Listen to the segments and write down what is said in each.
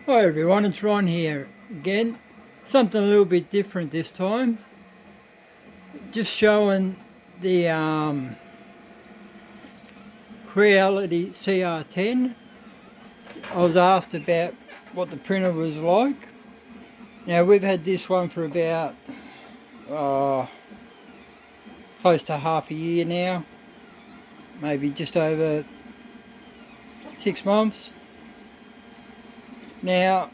Hi everyone, it's Ron here again. Something a little bit different this time. Just showing the Creality CR10. I was asked about what the printer was like. Now we've had this one for about close to half a year now. Maybe just over 6 months. Now,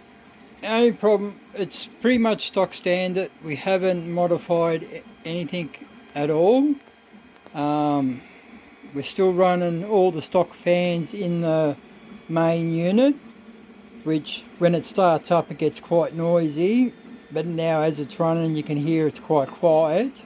the only problem, it's pretty much stock standard. We haven't modified anything at all. We're still running all the stock fans in the main unit, which when it starts up it gets quite noisy, but now as it's running you can hear it's quite quiet.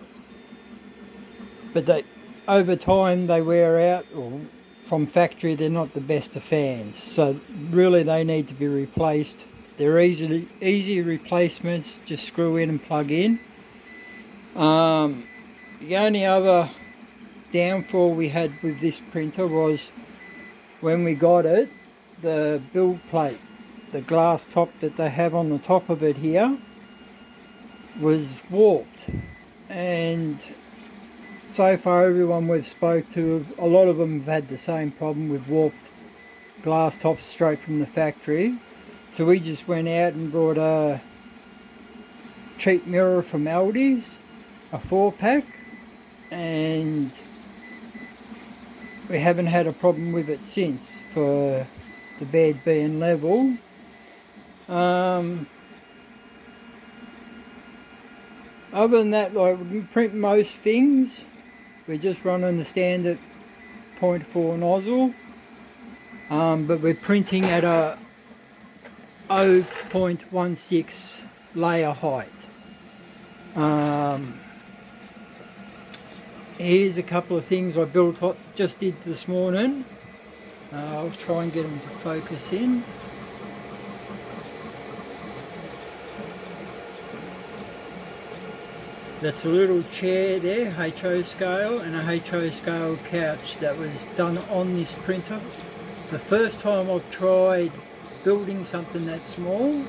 But over time they wear out, or from factory they're not the best of fans, so really they need to be replaced. They're easy replacements, just screw in and plug in. The only other downfall we had with this printer was when we got it, the build plate, the glass top that they have on the top of it here, was warped. And so far everyone we've spoke to, a lot of them have had the same problem with warped glass tops straight from the factory. So we just went out and bought a cheap mirror from Aldi's, a 4-pack, and we haven't had a problem with it since, for the bed being level. Other than that, like, we can print most things. We're just running the standard 0.4 nozzle, but we're printing at a 0.16 layer height. Here's a couple of things I just did this morning. I'll try and get them to focus in. That's a little chair there, HO scale, and a HO scale couch that was done on this printer. The first time I've tried building something that small.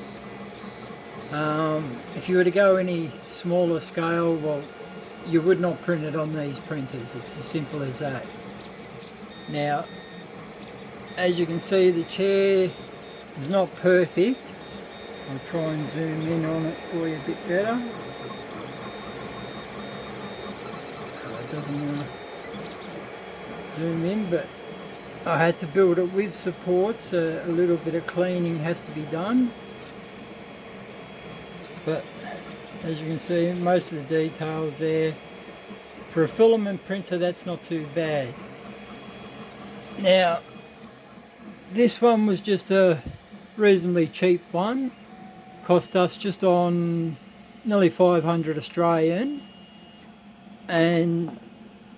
If you were to go any smaller scale, well, you would not print it on these printers. It's as simple as that. Now, as you can see, the chair is not perfect. I'll try and zoom in on it for you a bit better. It doesn't want to zoom in, but I had to build it with supports. A little bit of cleaning has to be done, but as you can see, most of the details there. For a filament printer, that's not too bad. Now, this one was just a reasonably cheap one. Cost us just on nearly 500 Australian. And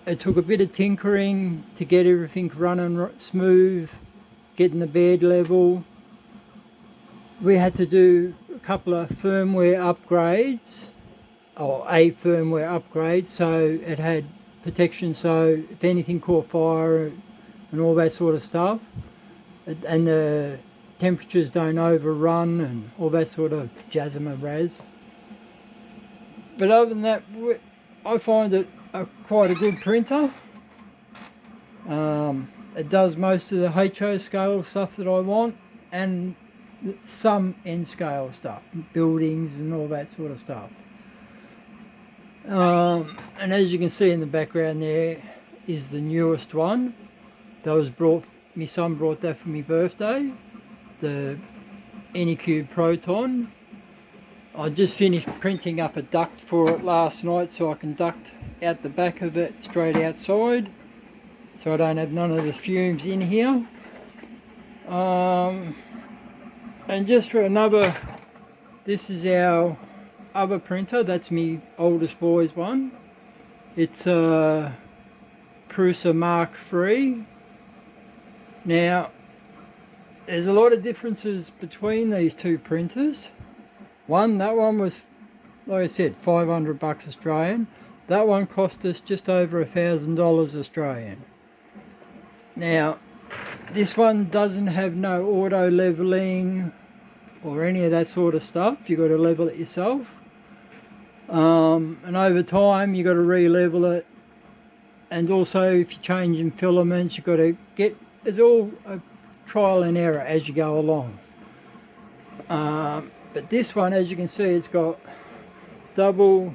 it took a bit of tinkering to get everything running smooth, getting the bed level. We had to do a couple of firmware upgrades, or a firmware upgrade, so it had protection, so if anything caught fire and all that sort of stuff, and the temperatures don't overrun and all that sort of jazzamaraz. But other than that, I find it quite a good printer. It does most of the HO scale stuff that I want, and some N scale stuff, buildings and all that sort of stuff. And as you can see in the background there is the newest one. That was my son brought that for my birthday, the Anycube Proton. I just finished printing up a duct for it last night, so I can duct out the back of it straight outside, so I don't have none of the fumes in here. And just for another, this is our other printer. That's my oldest boy's one. It's a Prusa Mark III. Now, there's a lot of differences between these two printers. That one was, like I said, 500 bucks Australian. That one cost us just over $1,000 Australian. Now, this one doesn't have no auto leveling or any of that sort of stuff. You've got to level it yourself. And over time you've got to re-level it. And also if you're changing filaments, you've got to it's all a trial and error as you go along. But this one, as you can see, it's got double,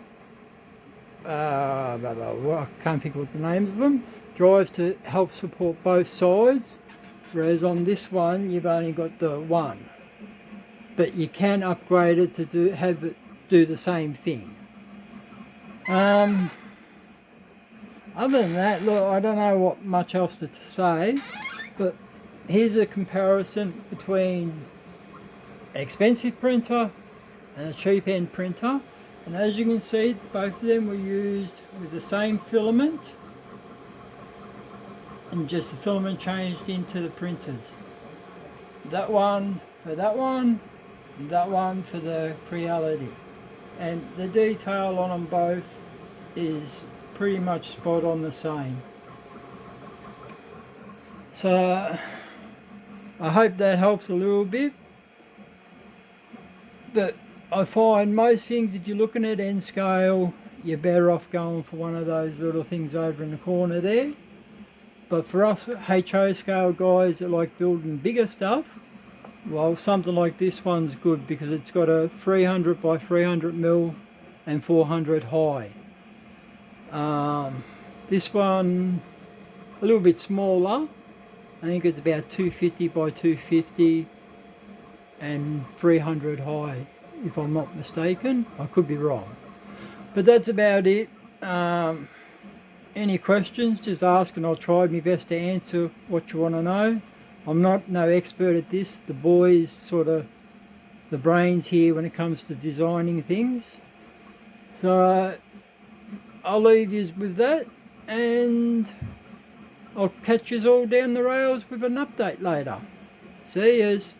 I can't think of what the names of them, drives to help support both sides, whereas on this one you've only got the one. But you can upgrade it to have it do the same thing. Other than that, look, I don't know what much else to say, but here's a comparison between an expensive printer and a cheap end printer. And as you can see, both of them were used with the same filament, and just the filament changed into the printers. That one for that one, and that one for the Creality. And the detail on them both is pretty much spot on the same. So I hope that helps a little bit. But I find most things, if you're looking at end scale, you're better off going for one of those little things over in the corner there. But for us HO scale guys that like building bigger stuff, well, something like this one's good because it's got a 300 by 300 mil and 400 high. This one a little bit smaller. I think it's about 250 by 250 and 300 high, if I'm not mistaken. I could be wrong. But that's about it. Any questions, just ask and I'll try my best to answer what you want to know. I'm not no expert at this. The boys sort of the brains here when it comes to designing things. So I'll leave you with that, and I'll catch you all down the rails with an update later. See yous.